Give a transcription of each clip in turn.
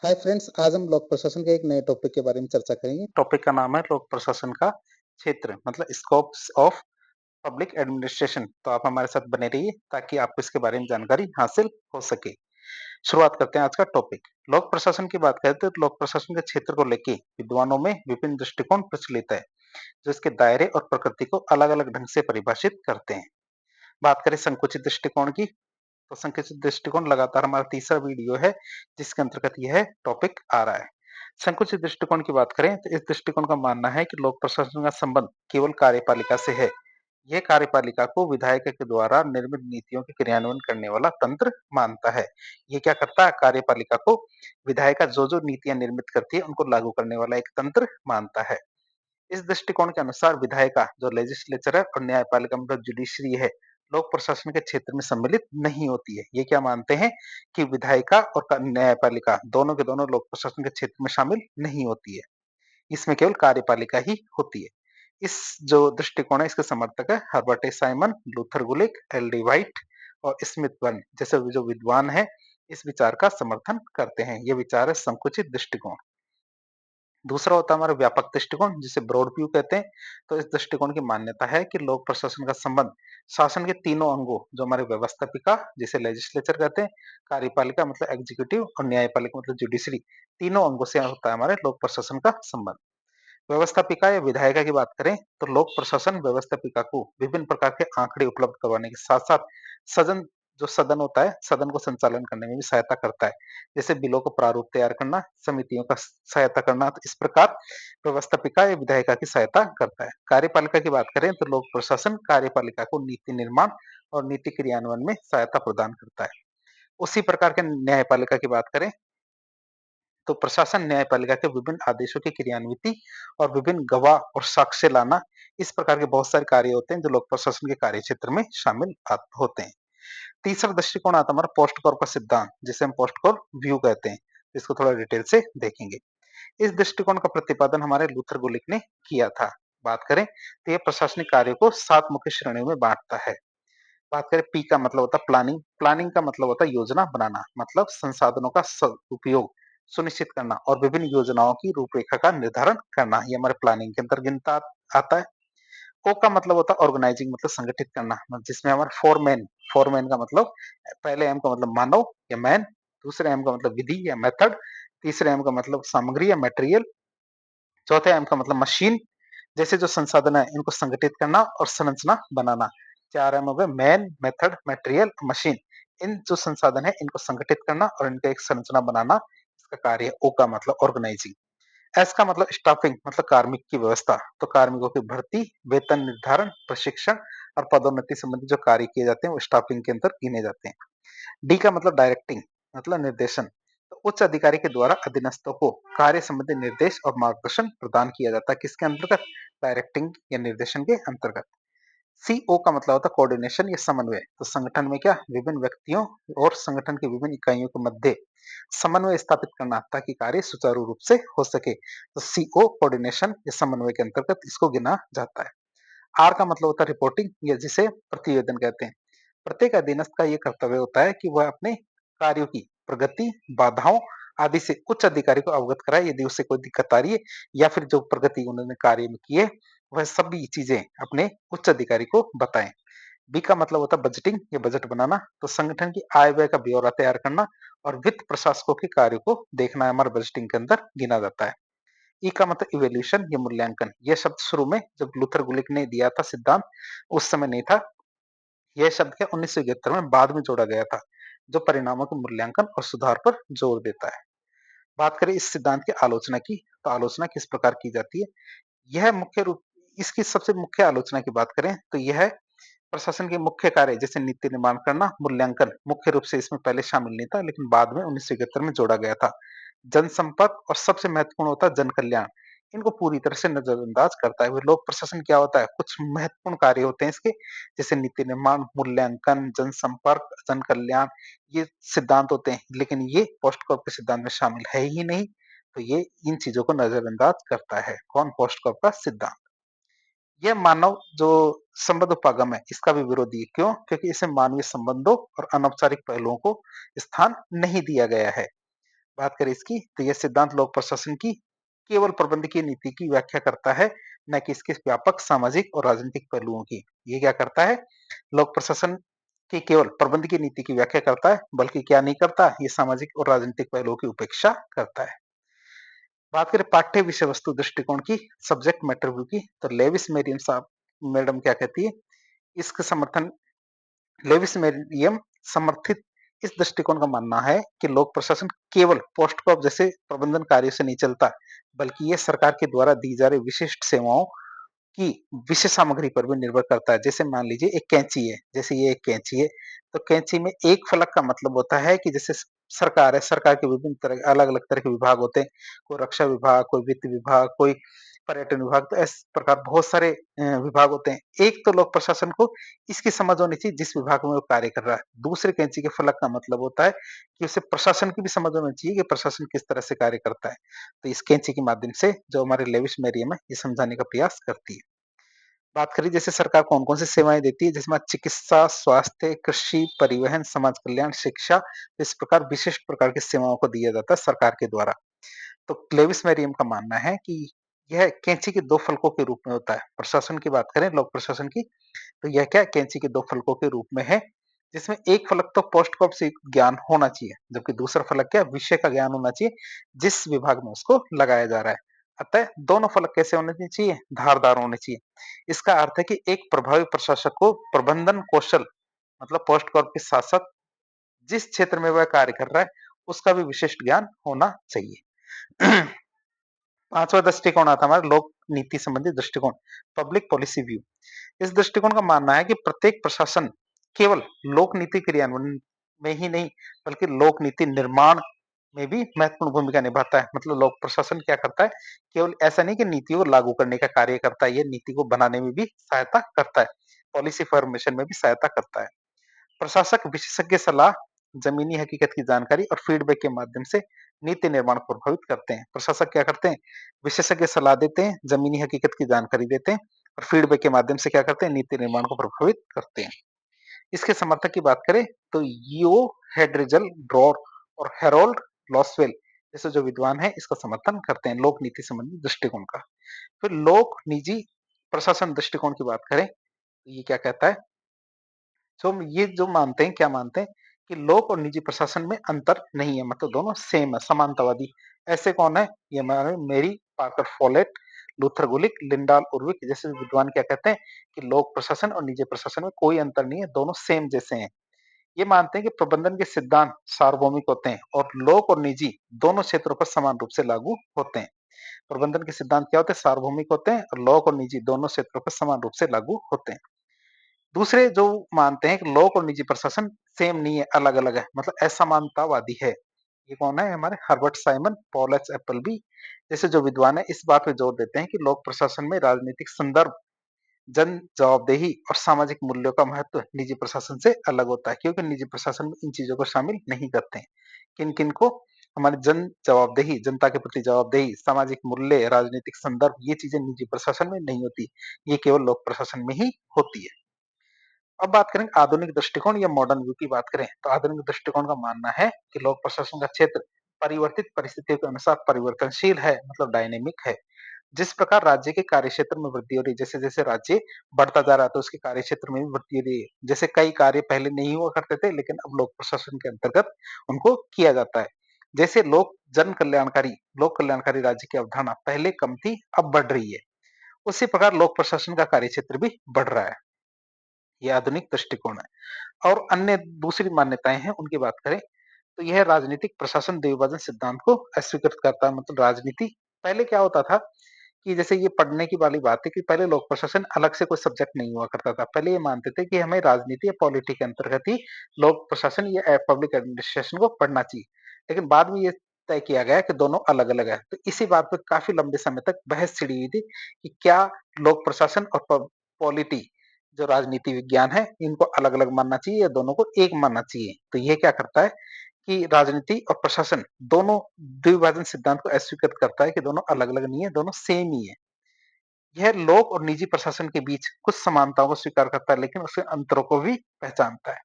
Hi friends, आज हम लोक प्रशासन के एक नए टॉपिक के बारे में चर्चा करेंगे। टॉपिक का नाम है लोक प्रशासन का क्षेत्र मतलब स्कोप्स ऑफ पब्लिक एडमिनिस्ट्रेशन। तो आप हमारे साथ बने रहिए ताकि आपको इसके बारे में जानकारी हासिल हो सके। शुरुआत करते हैं आज का टॉपिक। लोक प्रशासन की बात करें तो लोक प्रशासन के क्षेत्र को लेके विद्वानों में विभिन्न दृष्टिकोण प्रचलित है, जो इसके दायरे और प्रकृति को अलग-अलग ढंग से परिभाषित करते हैं। बात करें संकुचित दृष्टिकोण की, तो संकुचित दृष्टिकोण लगातार हमारा तीसरा वीडियो है जिसके अंतर्गत यह टॉपिक आ रहा है। संकुचित दृष्टिकोण की बात करें तो इस दृष्टिकोण का मानना है कि लोक प्रशासन का संबंध केवल कार्यपालिका से है। यह कार्यपालिका को विधायक के द्वारा निर्मित नीतियों के क्रियान्वयन करने वाला तंत्र मानता है। ये क्या करता है? कार्यपालिका को विधायिका जो जो नीतियां निर्मित करती है उनको लागू करने वाला एक तंत्र मानता है। इस दृष्टिकोण के अनुसार विधायिका जो लेजिस्लेचर है और न्यायपालिका मतलब जुडिशरी है, लोक प्रशासन के क्षेत्र में सम्मिलित नहीं होती है। ये क्या मानते हैं कि विधायिका और न्यायपालिका दोनों के दोनों लोक प्रशासन के क्षेत्र में शामिल नहीं होती है। इसमें केवल कार्यपालिका ही होती है। इस जो दृष्टिकोण है इसके समर्थक है Herbert A Simon, Luther Gulik, L D white और स्मिथ बर्न जैसे जो विद्वान है इस विचार का समर्थन करते हैं। ये विचार है संकुचित दृष्टिकोण। दूसरा होता है हमारा व्यापक दृष्टिकोण जिसे ब्रॉड व्यू कहते हैं। तो इस दृष्टिकोण की मान्यता है कि लोक प्रशासन का संबंध शासन के तीनों अंगों जो हमारे व्यवस्थापिका जिसे लेजिस्लेचर कहते हैं, कार्यपालिका मतलब एग्जीक्यूटिव और न्यायपालिका मतलब जुडिशरी, तीनों अंगों से होता है हमारे लोक प्रशासन का संबंध। व्यवस्थापिका या विधायिका की बात करें तो लोक प्रशासन व्यवस्थापिका को विभिन्न प्रकार के आंकड़े उपलब्ध करवाने के साथ साथ सदन जो सदन होता है सदन को संचालन करने में भी सहायता करता है। जैसे बिलों को प्रारूप तैयार करना, समितियों का सहायता करना, तो इस प्रकार व्यवस्थापिका या विधायिका की सहायता करता है। कार्यपालिका की बात करें तो लोक प्रशासन कार्यपालिका को नीति निर्माण और नीति क्रियान्वयन में सहायता प्रदान करता है। उसी प्रकार के न्यायपालिका की बात करें तो प्रशासन न्यायपालिका के विभिन्न आदेशों की क्रियान्विति और विभिन्न गवाह और साक्ष्य लाना, इस प्रकार के बहुत सारे कार्य होते हैं जो लोक प्रशासन के कार्य क्षेत्र में शामिल होते हैं। तीसरा दृष्टिकोण आता है हमारा पोस्ट कॉर्पस सिद्धांत जिसे हम पोस्ट कॉर्प व्यू कहते हैं। इसको थोड़ा डिटेल से देखेंगे। इस दृष्टिकोण का प्रतिपादन हमारे लूथर गुलिक ने किया था। बात करें तो यह प्रशासनिक कार्यों को 7 मुख्य श्रेणियों में बांटता है। बात करें पी का मतलब होता है प्लानिंग, प्लानिंग का मतलब होता है योजना बनाना, मतलब संसाधनों का उपयोग सुनिश्चित करना और विभिन्न योजनाओं की रूपरेखा का निर्धारण करना, ये हमारे प्लानिंग के अंतर्गत आता है। ओ का मतलब होता है ऑर्गेनाइजिंग मतलब संगठित करना, जिसमें हमारे फोरमैन, फोरमैन का मतलब पहले एम का मतलब मानव या मैन, दूसरे एम का मतलब विधि या मेथड, तीसरे एम का मतलब सामग्री या मटेरियल, चौथे एम का मतलब मशीन जैसे जो संसाधन है इनको संगठित करना और संरचना बनाना। 4 एम हो गए मैन, मेथड, मटेरियल, मशीन। इन जो संसाधन है इनको संगठित करना और इनका एक संरचना बनाना इसका कार्य है। ओ का मतलब ऑर्गेनाइजिंग। एस का मतलब स्टाफिंग मतलब कार्मिक की व्यवस्था, तो कार्मिकों की भर्ती, वेतन निर्धारण, प्रशिक्षण और पदोन्नति संबंधी जो कार्य किए जाते हैं वो स्टाफिंग के अंदर गिने जाते हैं। डी का मतलब डायरेक्टिंग मतलब निर्देशन, तो उच्च अधिकारी के द्वारा अधीनस्थों को कार्य संबंधी निर्देश और मार्गदर्शन प्रदान किया जाता है। किसके अंतर्गत? डायरेक्टिंग या निर्देशन के अंतर्गत। सीओ का मतलब होता है कोऑर्डिनेशन या समन्वय, तो संगठन में क्या विभिन्न व्यक्तियों और संगठन की विभिन्न इकाइयों के मध्य समन्वय स्थापित करना ताकि कार्य सुचारू रूप से हो सके, तो सीओ कोऑर्डिनेशन या समन्वय के अंतर्गत इसको गिना जाता है। आर का मतलब होता है रिपोर्टिंग या जिसे प्रतिवेदन कहते हैं। प्रत्येक अधीनस्थ का ये कर्तव्य होता है कि वह अपने कार्यों की प्रगति, बाधाओं आदि से उच्च अधिकारी को अवगत कराए यदि उससे कोई दिक्कत आ रही है या फिर जो प्रगति उन्होंने कार्य में की है वह सभी चीजें अपने उच्च अधिकारी को बताएं। बी का मतलब होता है बजटिंग या बजट बनाना, तो संगठन की आय व्यय का ब्यौरा तैयार करना और वित्त प्रशासकों के कार्य को देखना हमारे बजटिंग के अंदर गिना जाता है। ई का मतलब इवेल्यूशन या मूल्यांकन, यह शब्द शुरू में जब लूथर गुलिक ने दिया था सिद्धांत उस समय नहीं था। यह शब्द क्या 1971 में बाद में जोड़ा गया था, जो परिणामों के मूल्यांकन और सुधार पर जोर देता है। बात करें इस सिद्धांत की आलोचना की, तो आलोचना किस प्रकार की जाती है? यह मुख्य रूप इसकी सबसे मुख्य आलोचना की बात करें तो यह प्रशासन के मुख्य कार्य जैसे नीति निर्माण करना, मूल्यांकन मुख्य रूप से इसमें पहले शामिल नहीं था लेकिन बाद में 1971 में जोड़ा गया था। जनसंपर्क और सबसे महत्वपूर्ण होता है जन कल्याण, इनको पूरी तरह से नजरअंदाज करता है। वो लोक प्रशासन क्या होता है? कुछ महत्वपूर्ण कार्य होते हैं इसके, जैसे नीति निर्माण, मूल्यांकन, जनसंपर्क, जन कल्याण, ये सिद्धांत होते हैं लेकिन ये पोस्ट कॉर्प के सिद्धांत में शामिल है ही नहीं। तो ये इन चीजों को नजरअंदाज करता है। कौन? पोस्ट कॉर्प का सिद्धांत। यह मानव जो संबंध उपागम है इसका भी विरोधी है। क्यों? क्योंकि इसे मानवीय संबंधों और अनौपचारिक पहलुओं को स्थान नहीं दिया गया है। बात करें इसकी तो यह सिद्धांत लोक प्रशासन की केवल प्रबंधकीय नीति की व्याख्या करता है, न कि इसके व्यापक सामाजिक और राजनीतिक पहलुओं की। ये क्या करता है? लोक प्रशासन की केवल प्रबंधकीय नीति की व्याख्या करता है, बल्कि क्या नहीं करता? ये सामाजिक और राजनीतिक पहलुओं की उपेक्षा करता है। बात करें पाठ्य विषय वस्तु दृष्टिकोण की, सब्जेक्ट मैटर व्यू की, तो लेविस मेरियम साहब मैडम क्या कहती है? इसका समर्थन लेविस मेरियम समर्थित इस दृष्टिकोण का मानना है कि लोक प्रशासन केवल पोस्टकॉप जैसे प्रबंधन कार्य से नहीं चलता, बल्कि ये सरकार के द्वारा दी जा रही विशिष्ट सेवाओं की विषय सामग्री पर भी निर्भर करता है। जैसे मान लीजिए एक कैंची है, जैसे ये एक कैंची है, तो कैंची में एक फलक का मतलब होता है कि जैसे सरकार है, सरकार के विभिन्न तरह अलग-अलग तरह के विभाग होते हैं, कोई रक्षा विभाग, कोई वित्त विभाग, कोई पर्यटन विभाग, तो इस प्रकार बहुत सारे विभाग होते हैं। एक तो लोक प्रशासन को इसकी समझ होनी चाहिए जिस विभाग में वो कार्य कर रहा है। दूसरे कैंची के फलक का मतलब होता है कि उसे प्रशासन की भी समझ होनी चाहिए कि प्रशासन किस तरह से कार्य करता है। तो इस कैंची के माध्यम से जो हमारे लेविस मेरियम है, ये समझाने का प्रयास करती है। बात करें जैसे सरकार कौन-कौन सी सेवाएँ देती है, जिसमें चिकित्सा, स्वास्थ्य, कृषि, परिवहन, समाज कल्याण, शिक्षा, इस प्रकार विशिष्ट प्रकार की सेवाओं को दिया जाता है सरकार के द्वारा। तो क्लेविस मेरियम का मानना है कि यह कैंची के 2 फलकों के रूप में होता है। प्रशासन की बात करें, लोक प्रशासन की, तो यह क्या कैंची के 2 फलकों के रूप में है, जिसमें एक फलक तो पोस्ट कॉप से ज्ञान होना चाहिए, जबकि दूसरा फलक क्या विषय का ज्ञान होना चाहिए, जिस विभाग में उसको लगाया जा रहा है। अतः दोनों फलक कैसे होने चाहिए? धारदार होने चाहिए। इसका अर्थ है कि एक प्रभावी प्रशासक को प्रबंधन कौशल मतलब पोस्ट कॉप के साथ-साथ जिस क्षेत्र में वह कार्य कर रहा है, उसका भी विशिष्ट ज्ञान होना चाहिए। पांचवा दृष्टिकोण आता है हमारा लोक नीति संबंधी दृष्टिकोण, पब्लिक पॉलिसी व्यू। इस दृष्टिकोण का मानना है कि प्रत्येक प्रशासन केवल लोक नीति क्रियान्वयन में ही नहीं, बल्कि लोक नीति निर्माण में भी महत्वपूर्ण भूमिका निभाता है। मतलब लोक प्रशासन क्या करता है? केवल ऐसा नहीं कि नीतियों को लागू करने का कार्य करता है, ये नीति को बनाने में भी सहायता करता है, पॉलिसी फॉर्मेशन में भी सहायता करता है। प्रशासक विशेषज्ञ सलाह, जमीनी हकीकत की जानकारी और फीडबैक के माध्यम से नीति निर्माण को प्रभावित करते हैं। प्रशासक क्या करते हैं? विशेषज्ञ सलाह देते हैं, जमीनी हकीकत की जानकारी देते हैं और फीडबैक के माध्यम से क्या करते हैं? नीति निर्माण को प्रभावित करते हैं। इसके समर्थक की बात करें तो यो हेड्रिजल ड्रॉर और हेरोल्ड लॉसवेल जैसे जो विद्वान हैं इसका समर्थन करते हैं लोक नीति संबंधी दृष्टिकोण का। फिर लोक निजी प्रशासन दृष्टिकोण की बात करें तो ये क्या कहता है? ये जो मानते हैं क्या मानते हैं कि लोक और निजी प्रशासन में अंतर नहीं है, मतलब दोनों सेम है, समानतावादी। ऐसे कौन है? ये हमारे मेरी पार्कर फोलेट, लूथर गुलिक, लिंडाल उर्विक जैसे विद्वान क्या कहते हैं कि लोक प्रशासन और निजी प्रशासन में कोई अंतर नहीं है, दोनों सेम जैसे हैं। ये मानते हैं कि प्रबंधन के सिद्धांत सार्वभौमिक होते हैं और लोक और निजी दोनों क्षेत्रों पर समान रूप से लागू होते हैं। प्रबंधन के सिद्धांत क्या होते हैं? सार्वभौमिक होते हैं और लोक और निजी दोनों क्षेत्रों पर समान रूप से लागू होते हैं। दूसरे जो मानते हैं कि लोक और निजी प्रशासन सेम नहीं है, अलग-अलग है, मतलब असमानतावादी है। ये कौन है? हमारे Herbert Simon, Paul H Appleby जैसे जो विद्वान हैं इस बात पे जोर देते हैं कि लोक प्रशासन में राजनीतिक संदर्भ, जन जवाबदेही और सामाजिक मूल्यों का महत्व निजी प्रशासन से अलग होता है, क्योंकि निजी प्रशासन में इन चीजों को शामिल नहीं करते हैं। किन-किन को? हमारी जन जवाबदेही, जनता के प्रति जवाबदेही, सामाजिक मूल्य, राजनीतिक संदर्भ, ये चीजें निजी प्रशासन में नहीं होती, ये केवल लोक प्रशासन में ही होती है। अब बात करें आधुनिक दृष्टिकोण या मॉडर्न व्यू की बात करें तो आधुनिक दृष्टिकोण का मानना है कि लोक प्रशासन का क्षेत्र परिवर्तित परिस्थितियों के अनुसार परिवर्तनशील है, मतलब डायनेमिक है। जिस प्रकार राज्य के कार्य क्षेत्र में वृद्धि हो रही है, जैसे जैसे राज्य बढ़ता जा रहा है तो उसके कार्य क्षेत्र में भी वृद्धि हो रही है। जैसे कई कार्य पहले नहीं हुआ करते थे लेकिन अब लोक प्रशासन के अंतर्गत उनको किया जाता है। जैसे लोक कल्याणकारी राज्य की अवधारणा पहले कम थी, अब बढ़ रही है। उसी प्रकार लोक प्रशासन का कार्य क्षेत्र भी बढ़ रहा है। ये आधुनिक दृष्टिकोण है। और अन्य दूसरी मान्यताएं हैं उनकी बात करें तो यह राजनीतिक प्रशासन द्विभाजन सिद्धांत को अस्वीकृत करता है। मतलब राजनीति पहले क्या होता था कि जैसे ये पढ़ने की वाली बात है कि पहले लोक प्रशासन अलग से कोई सब्जेक्ट नहीं हुआ करता था। पहले ये मानते थे कि हमें राजनीति या पॉलिटी के अंतर्गत ही लोक प्रशासन या पब्लिक एडमिनिस्ट्रेशन को पढ़ना चाहिए। लेकिन बाद में ये तय किया गया कि दोनों अलग अलग है, तो इसी बात पर काफी लंबे समय तक बहस छिड़ी हुई थी कि क्या लोक प्रशासन और पॉलिटी जो राजनीति विज्ञान है इनको अलग अलग मानना चाहिए या दोनों को एक मानना चाहिए। तो ये क्या करता है कि राजनीति और प्रशासन दोनों द्विभाजन सिद्धांत को अस्वीकृत करता है कि दोनों अलग-अलग नहीं है, दोनों सेम ही है। यह लोक और निजी प्रशासन के बीच कुछ समानताओं को स्वीकार करता है, लेकिन उसके अंतरों को भी पहचानता है।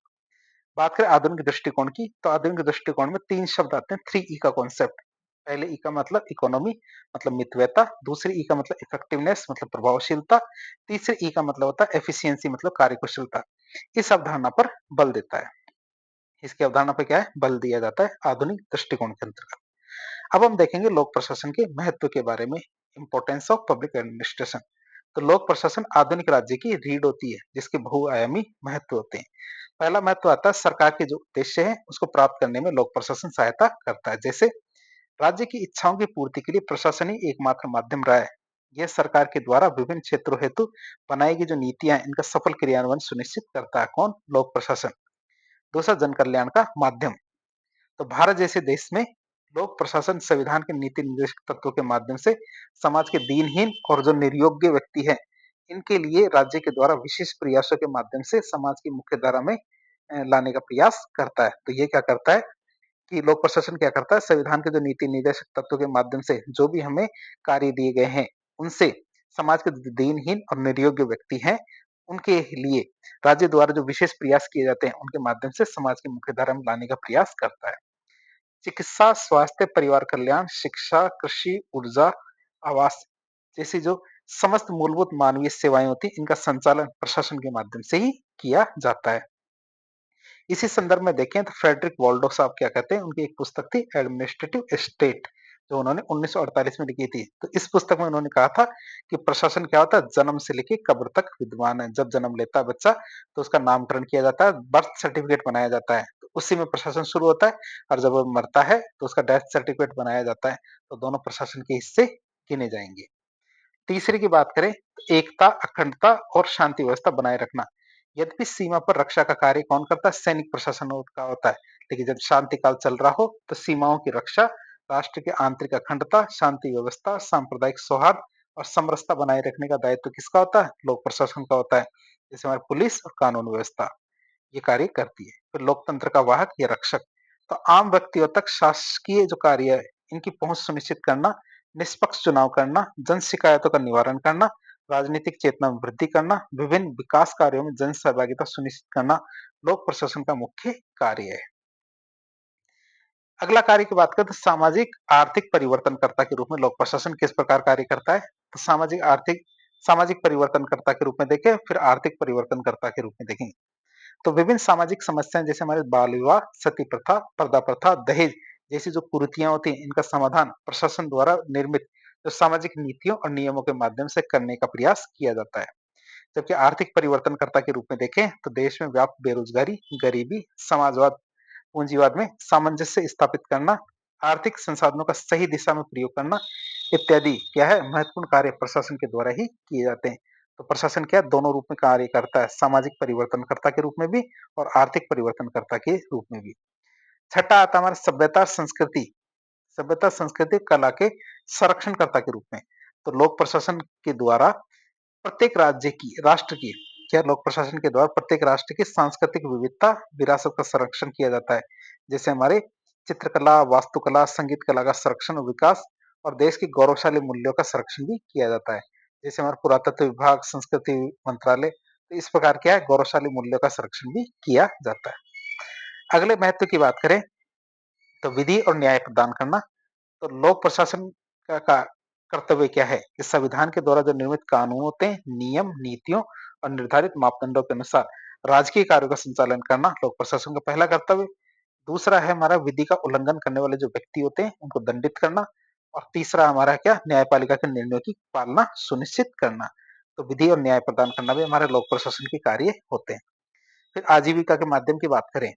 बात करें आधुनिक दृष्टिकोण की, तो आधुनिक दृष्टिकोण में 3 शब्द आते हैं, 3 ई का कॉन्सेप्ट। पहले ई का मतलब इकोनॉमी, मतलब मितव्ययता, दूसरे ई का मतलब इफेक्टिवनेस मतलब प्रभावशीलता, तीसरे ई का मतलब होता है एफिशिएंसी मतलब कार्यकुशलता। इस अवधारणा पर बल देता है। इसकी अवधारणा पर क्या है? बल दिया जाता है आधुनिक दृष्टिकोण के अंतर्गत। अब हम देखेंगे लोक प्रशासन के महत्व के बारे में, इंपॉर्टेंस ऑफ पब्लिक एडमिनिस्ट्रेशन। तो लोक प्रशासन आधुनिक राज्य की रीढ़ होती है, जिसके बहुआयामी महत्व होते हैं। पहला महत्व आता है सरकार के जो उद्देश्य है उसको प्राप्त करने में लोक प्रशासन सहायता करता है। जैसे राज्य की इच्छाओं की पूर्ति के लिए प्रशासन ही एकमात्र माध्यम रहा है। यह सरकार के द्वारा विभिन्न क्षेत्रों हेतु बनाई गई जो नीतियां हैं, इनका सफल क्रियान्वयन सुनिश्चित करता है कौन? लोक प्रशासन। दूसरा, जन कल्याण का माध्यम। तो भारत जैसे देश में लोक प्रशासन संविधान के नीति निर्देशक तत्वों के माध्यम से समाज के दीनहीन और जो निर्योग्य व्यक्ति है, इनके लिए राज्य के द्वारा विशेष प्रयासों के माध्यम से समाज की मुख्य धारा में लाने का प्रयास करता है। तो ये क्या करता है कि लोक प्रशासन क्या करता है? संविधान के जो नीति निर्देशक तत्वों के माध्यम से जो भी हमें कार्य दिए गए हैं, उनसे समाज के जो दीनहीन और निर्योग्य व्यक्ति हैं, उनके लिए राज्य द्वारा जो विशेष प्रयास किए जाते हैं, उनके माध्यम से समाज की मुख्य धारा में लाने का प्रयास करता है। चिकित्सा, स्वास्थ्य, परिवार कल्याण, शिक्षा, कृषि, ऊर्जा, आवास जैसी जो समस्त मूलभूत मानवीय सेवाएं होती हैं, इनका संचालन प्रशासन के माध्यम से ही किया जाता है। इसी संदर्भ में देखें तो फ्रेडरिक वॉल्डो साहब क्या कहते हैं, उनकी एक पुस्तक थी एडमिनिस्ट्रेटिव स्टेट, जो उन्होंने 1948 में लिखी थी। तो इस पुस्तक में उन्होंने कहा था कि प्रशासन क्या होता है? जन्म से लेके कब्र तक विद्यमान है। जब जन्म लेता है बच्चा तो उसका नामकरण किया जाता है, बर्थ सर्टिफिकेट बनाया जाता है, तो उसी में प्रशासन शुरू होता है। और जब वो मरता है तो उसका डेथ सर्टिफिकेट बनाया जाता है। तो दोनों प्रशासन के हिस्से गिने जाएंगे। तीसरे की बात करें तो एकता, अखंडता और शांति व्यवस्था बनाए रखना। यद्यपि सीमा पर रक्षा का कार्य कौन करता है? सैनिक प्रशासन का होता है। लेकिन जब शांति काल चल रहा हो तो सीमाओं की रक्षा, राष्ट्र की आंतरिक अखंडता, शांति व्यवस्था, सांप्रदायिक सौहार्द और समरसता बनाए रखने का दायित्व किसका होता है? लोक प्रशासन का होता है। जैसे हमारे पुलिस और कानून व्यवस्था ये कार्य करती है। फिर लोकतंत्र का वाहक या रक्षक, तो आम व्यक्तियों तक शासकीय जो कार्य है, इनकी पहुंच सुनिश्चित करना, निष्पक्ष चुनाव करना, जन शिकायतों का निवारण करना, राजनीतिक चेतना में वृद्धि करना, विभिन्न विकास कार्यों में जन सहभागिता सुनिश्चित करना लोक प्रशासन का मुख्य कार्य है। अगला कार्य की बात करें तो सामाजिक आर्थिक परिवर्तनकर्ता के रूप में लोक प्रशासन किस प्रकार कार्य करता है? तो सामाजिक परिवर्तनकर्ता के रूप में देखें, फिर आर्थिक परिवर्तनकर्ता के रूप में देखें। तो विभिन्न सामाजिक समस्याएं जैसे हमारे बाल विवाह, सती प्रथा, पर्दा प्रथा, दहेज जैसी जो कुरीतियां होती हैं, इनका समाधान प्रशासन द्वारा निर्मित जो सामाजिक नीतियों और नियमों के माध्यम से करने का प्रयास किया जाता है। जबकि आर्थिक परिवर्तनकर्ता के रूप में देखें तो देश में व्याप्त बेरोजगारी, गरीबी, समाजवाद, पूंजीवाद में सामंजस्य स्थापित करना, आर्थिक संसाधनों का सही दिशा में प्रयोग करना इत्यादि क्या है? महत्वपूर्ण कार्य प्रशासन के द्वारा ही किए जाते हैं। तो प्रशासन क्या दोनों रूप में कार्य करता है, सामाजिक परिवर्तनकर्ता के रूप में भी और आर्थिक परिवर्तनकर्ता के रूप में भी। छठा आता है हमारा सभ्यता संस्कृति कला के संरक्षणकर्ता के रूप में। तो लोक प्रशासन के द्वारा प्रत्येक राष्ट्र की क्या लोक प्रशासन के द्वारा प्रत्येक राष्ट्र की सांस्कृतिक विविधता, विरासत का संरक्षण किया जाता है। जैसे हमारे चित्रकला, वास्तुकला, संगीत कला का संरक्षण और विकास, और देश की गौरवशाली मूल्यों का संरक्षण भी किया जाता है। जैसे हमारा पुरातत्व विभाग, संस्कृति मंत्रालय, तो इस प्रकार क्या है? गौरवशाली मूल्यों का संरक्षण भी किया जाता है। अगले महत्व की बात करें तो विधि और न्याय प्रदान करना। तो लोक प्रशासन का कर्तव्य क्या है कि संविधान के द्वारा जो निर्मित कानून होते हैं, नियम, नीतियों और निर्धारित मापदंडों के अनुसार राजकीय कार्यों का संचालन करना लोक प्रशासन का पहला कर्तव्य। दूसरा है हमारा विधि का उल्लंघन करने वाले जो व्यक्ति होते हैं उनको दंडित करना। और तीसरा हमारा क्या? न्यायपालिका के निर्णयों की पालना सुनिश्चित करना। तो विधि और न्याय प्रदान करना भी हमारे लोक प्रशासन के कार्य होते हैं। फिर आजीविका के माध्यम की बात करें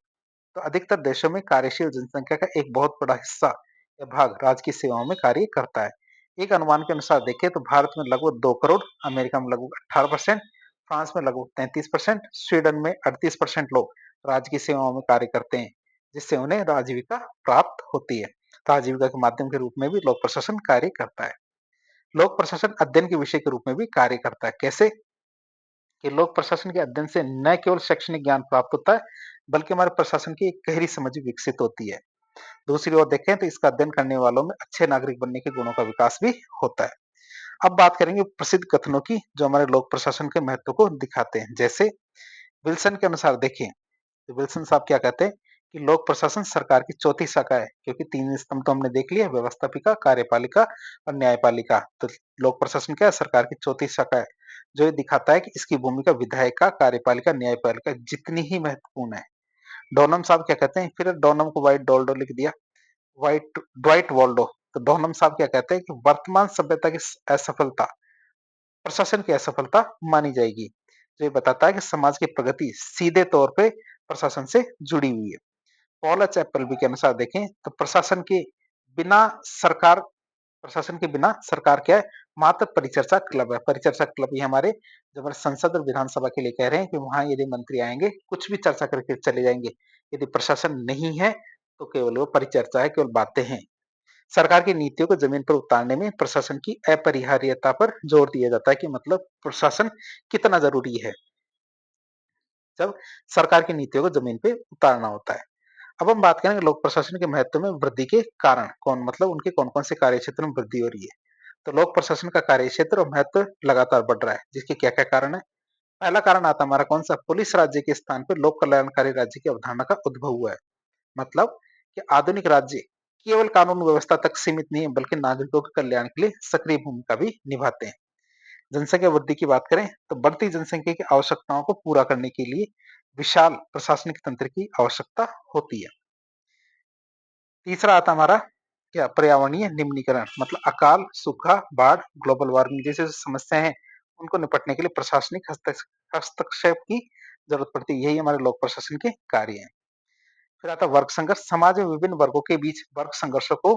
तो अधिकतर देशों में कार्यशील जनसंख्या का एक बहुत बड़ा हिस्सा या भाग राजकीय सेवाओं में कार्य करता है। एक अनुमान के अनुसार देखें तो भारत में लगभग 2 करोड़, अमेरिका में लगभग 18%, फ्रांस में लगभग 33%, स्वीडन में 38% लोग राजकीय सेवाओं में कार्य करते हैं, जिससे उन्हें आजीविका प्राप्त होती है। तो आजीविका के माध्यम के रूप में भी लोक प्रशासन कार्य करता है। लोक प्रशासन अध्ययन के विषय के रूप में भी कार्य करता है। कैसे? कि लोक प्रशासन के अध्ययन से न केवल शैक्षणिक ज्ञान प्राप्त होता है, बल्कि हमारे प्रशासन की एक गहरी समझ विकसित होती है। दूसरी ओर देखें तो इसका अध्ययन करने वालों में अच्छे नागरिक बनने के गुणों का विकास भी होता है। अब बात करेंगे प्रसिद्ध कथनों की जो हमारे लोक प्रशासन के महत्व को दिखाते हैं। जैसे विल्सन के अनुसार देखें तो विल्सन साहब क्या कहते हैं कि लोक प्रशासन सरकार की चौथी शाखा है, क्योंकि तीन स्तंभ तो हमने देख लिया, व्यवस्थापिका, कार्यपालिका और न्यायपालिका। तो लोक प्रशासन क्या है? सरकार की चौथी शाखा है, जो ये दिखाता है कि इसकी भूमिका विधायिका, कार्यपालिका, न्यायपालिका जितनी ही महत्वपूर्ण है। डोनम साहब क्या कहते हैं? फिर डोनम को व्हाइट डोल्डो लिख दिया, व्हाइट ड्वाइट वॉल्डो। तो डोनम साहब क्या कहते हैं कि वर्तमान सभ्यता की असफलता प्रशासन की असफलता मानी जाएगी, जो ये बताता है कि समाज की प्रगति सीधे तौर पे प्रशासन से जुड़ी हुई है। पॉल एच एप्पलबी के अनुसार देखें तो बिना सरकार प्रशासन के बिना सरकार क्या है? मात्र परिचर्चा क्लब है। परिचर्चा क्लब ये हमारे जो हमारे संसद और विधानसभा के लिए कह रहे हैं कि वहां यदि मंत्री आएंगे कुछ भी चर्चा करके चले जाएंगे। यदि प्रशासन नहीं है तो केवल वो परिचर्चा है, केवल बातें हैं। सरकार की नीतियों को जमीन पर उतारने में प्रशासन की अपरिहार्यता पर जोर दिया जाता है कि मतलब प्रशासन कितना जरूरी है जब सरकार की नीतियों को जमीन पे उतारना होता है। अब हम बात करेंगे लोक प्रशासन के महत्व में वृद्धि के कारण, कौन मतलब उनके कौन कौन से कार्य क्षेत्र में वृद्धि हो रही है। तो लोक प्रशासन का कार्य क्षेत्र और महत्व लगातार बढ़ रहा है, जिसके क्या क्या कारण है। पहला कारण आता हमारा कौन सा? पुलिस राज्य के स्थान पर लोक कल्याणकारी राज्य की अवधारणा का उद्भव हुआ है। मतलब कि आधुनिक राज्य केवल कानून व्यवस्था तक सीमित नहीं है, बल्कि नागरिकों के कल्याण के लिए सक्रिय भूमिका भी निभाते हैं। जनसंख्या वृद्धि की बात करें तो बढ़ती जनसंख्या की आवश्यकताओं को पूरा करने के लिए विशाल प्रशासनिक तंत्र की आवश्यकता होती है। तीसरा आता हमारा क्या? पर्यावरणीय निम्नीकरण, मतलब अकाल, सूखा, बाढ़, ग्लोबल वार्मिंग जैसे समस्याएं हैं, उनको निपटने के लिए प्रशासनिक हस्तक्षेप की जरूरत पड़ती है। यही हमारे लोक प्रशासन के कार्य हैं। फिर आता है वर्ग संघर्ष। समाज में विभिन्न वर्गों के बीच वर्ग संघर्षों को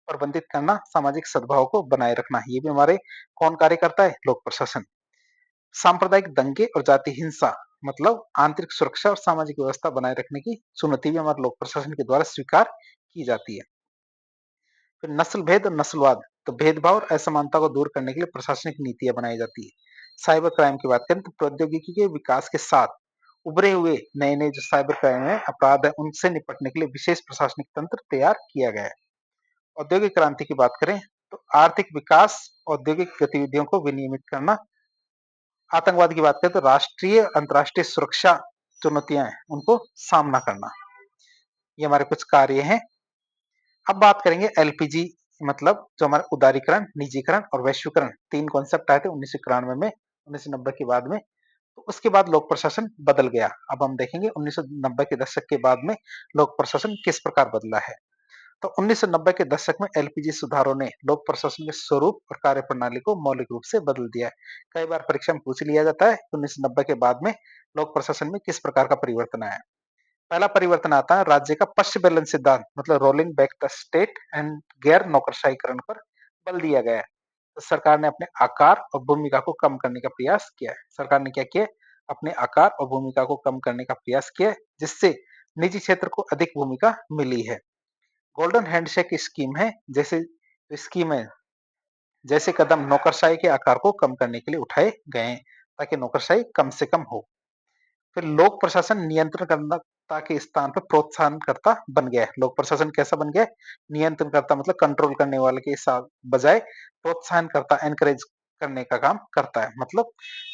प्रबंधित करना, सामाजिक सद्भाव को बनाए रखना, ये भी हमारे कौन कार्य करता है? लोक प्रशासन। सांप्रदायिक दंगे और जाति हिंसा, मतलब आंतरिक सुरक्षा और सामाजिक व्यवस्था बनाए रखने की चुनौती भी हमारे लोक प्रशासन के द्वारा स्वीकार की जाती है। फिर नस्ल भेद और नस्लवाद, तो भेदभाव और असमानता को दूर करने के लिए प्रशासनिक नीतियां बनाई जाती है। साइबर क्राइम की बात करें तो प्रौद्योगिकी के विकास के साथ उभरे हुए नए नए जो साइबर क्राइम है, अपराध है, उनसे निपटने के लिए विशेष प्रशासनिक तंत्र तैयार किया गया है। औद्योगिक क्रांति की बात करें तो आर्थिक विकास, औद्योगिक गतिविधियों को विनियमित करना। आतंकवाद की बात करें तो राष्ट्रीय अंतर्राष्ट्रीय सुरक्षा चुनौतियां हैं, उनको सामना करना। ये हमारे कुछ कार्य हैं। अब बात करेंगे एलपीजी, मतलब जो हमारा उदारीकरण, निजीकरण और वैश्वीकरण, तीन कॉन्सेप्ट आए थे 1991 में, 1990 के बाद में। तो उसके बाद लोक प्रशासन बदल गया। अब हम देखेंगे 1990 के दशक के बाद में लोक प्रशासन किस प्रकार बदला है। तो 1990 के दशक में एलपीजी सुधारों ने लोक प्रशासन के स्वरूप और कार्यप्रणाली को मौलिक रूप से बदल दिया है। कई बार परीक्षा में पूछ लिया जाता है कि 1990 के बाद में लोक प्रशासन में किस प्रकार का परिवर्तन आया। पहला परिवर्तन आता है राज्य का पश्च बदलन सिद्धांत, मतलब rolling back the state and गैर नौकरशाहीकरण पर बल दिया गया है। तो सरकार ने अपने आकार और भूमिका को कम करने का प्रयास किया है। सरकार ने क्या किया? अपने आकार और भूमिका को कम करने का प्रयास किया है, जिससे निजी क्षेत्र को अधिक भूमिका मिली है। गोल्डन हैंडशेक स्कीम है, जैसे स्कीम है, जैसे कदम नौकरशाही के आकार को कम करने के लिए उठाए गए हैं, ताकि नौकरशाही कम से कम हो। फिर लोक प्रशासन नियंत्रणकर्ता के स्थान पर प्रोत्साहनकर्ता बन गया है। लोक प्रशासन कैसा बन गया है? नियंत्रणकर्ता, मतलब कंट्रोल करने वाले के साथ बजाय प्रोत्साहनकर्ता, एनकरेज करने का काम करता है। मतलब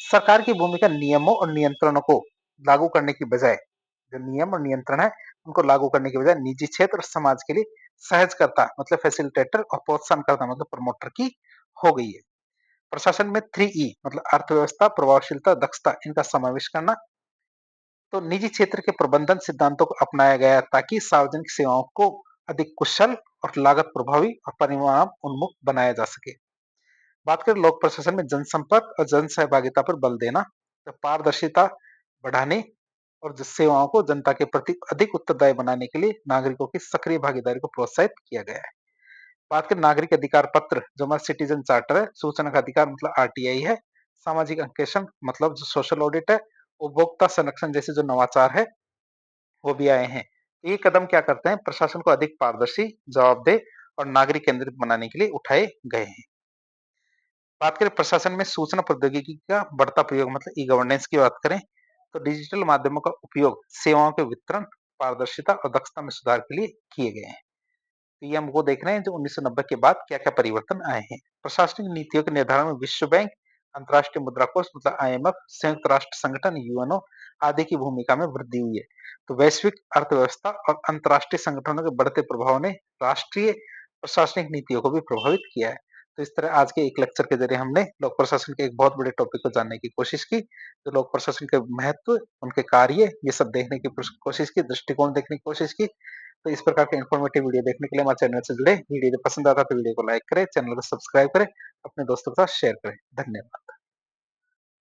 सरकार की भूमिका नियमों और नियंत्रणों को लागू करने की बजाय, जो नियम और नियंत्रण है उनको लागू करने की बजाय निजी क्षेत्र और समाज के लिए सहजकर्ता, मतलब फैसिलिटेटर, और प्रोत्साहनकर्ता, मतलब प्रमोटर की हो गई है। प्रशासन में 3E, मतलब अर्थव्यवस्था, प्रभावशीलता, दक्षता, इनका समावेश करना। तो निजी क्षेत्र के प्रबंधन सिद्धांतों को अपनाया गया ताकि सार्वजनिक सेवाओं को अधिक कुशल और लागत प्रभावी और परिणाम उन्मुख बनाया जा सके। बात करें लोक प्रशासन में जनसंपर्क और जन सहभागिता पर बल देना, तो पारदर्शिता बढ़ाने और सेवाओं को जनता के प्रति अधिक उत्तरदायी बनाने के लिए नागरिकों की सक्रिय भागीदारी को प्रोत्साहित किया गया है। बात करें नागरिक अधिकार पत्र, जो हमारा सिटीजन चार्टर है, सूचना का अधिकार मतलब आरटीआई है, सामाजिक अंकेक्षण मतलब जो सोशल ऑडिट है, उपभोक्ता संरक्षण जैसे जो नवाचार है वो भी आए हैं। ये कदम क्या करते हैं? प्रशासन को अधिक पारदर्शी, जवाबदेह और नागरिक केंद्रित बनाने के लिए उठाए गए हैं। बात करें प्रशासन में सूचना प्रौद्योगिकी का बढ़ता प्रयोग, मतलब ई गवर्नेंस की बात करें तो डिजिटल माध्यमों का उपयोग सेवाओं के वितरण, पारदर्शिता और दक्षता में सुधार के लिए किए गए हैं। तो ये हम वो देख रहे हैं जो 1990 के बाद क्या क्या परिवर्तन आए हैं। प्रशासनिक नीतियों के निर्धारण में विश्व बैंक, अंतर्राष्ट्रीय मुद्रा कोष मतलब आईएमएफ, संयुक्त राष्ट्र संगठन यूएनओ आदि की भूमिका में वृद्धि हुई है। तो वैश्विक अर्थव्यवस्था और अंतर्राष्ट्रीय संगठनों के बढ़ते प्रभाव ने राष्ट्रीय प्रशासनिक नीतियों को भी प्रभावित किया है। तो इस तरह आज के एक लेक्चर के जरिए हमने लोक प्रशासन के एक बहुत बड़े टॉपिक को जानने की कोशिश की। तो लोक प्रशासन के महत्व, उनके कार्य, ये सब देखने की कोशिश की, दृष्टिकोण देखने की कोशिश की। तो इस प्रकार के इन्फॉर्मेटिव वीडियो देखने के लिए हमारे चैनल से जुड़े। वीडियो पसंद आता तो वीडियो को लाइक करें, चैनल को सब्सक्राइब करें, अपने दोस्तों के साथ शेयर करें। धन्यवाद।